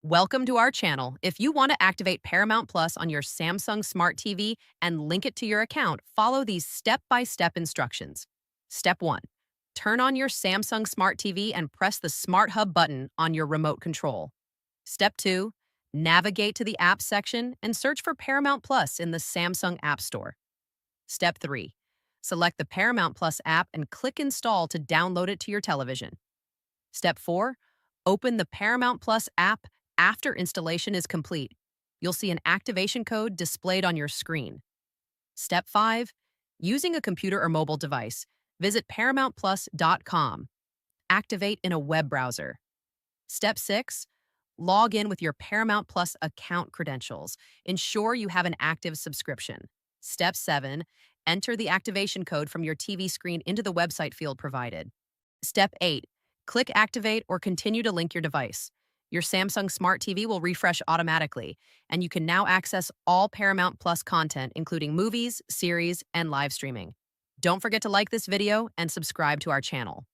Welcome to our channel. If you want to activate Paramount Plus on your Samsung Smart TV and link it to your account, follow these step-by-step instructions. Step 1. Turn on your Samsung Smart TV and press the Smart Hub button on your remote control. Step 2. Navigate to the Apps section and search for Paramount Plus in the Samsung App Store. Step 3. Select the Paramount Plus app and click Install to download it to your television. Step 4. Open the Paramount Plus app after installation is complete. You'll see an activation code displayed on your screen. Step 5. Using a computer or mobile device, visit ParamountPlus.com. Activate in a web browser. Step 6. Log in with your Paramount Plus account credentials. Ensure you have an active subscription. Step 7. Enter the activation code from your TV screen into the website field provided. Step 8. Click Activate or continue to link your device. Your Samsung Smart TV will refresh automatically, and you can now access all Paramount Plus content, including movies, series, and live streaming. Don't forget to like this video and subscribe to our channel.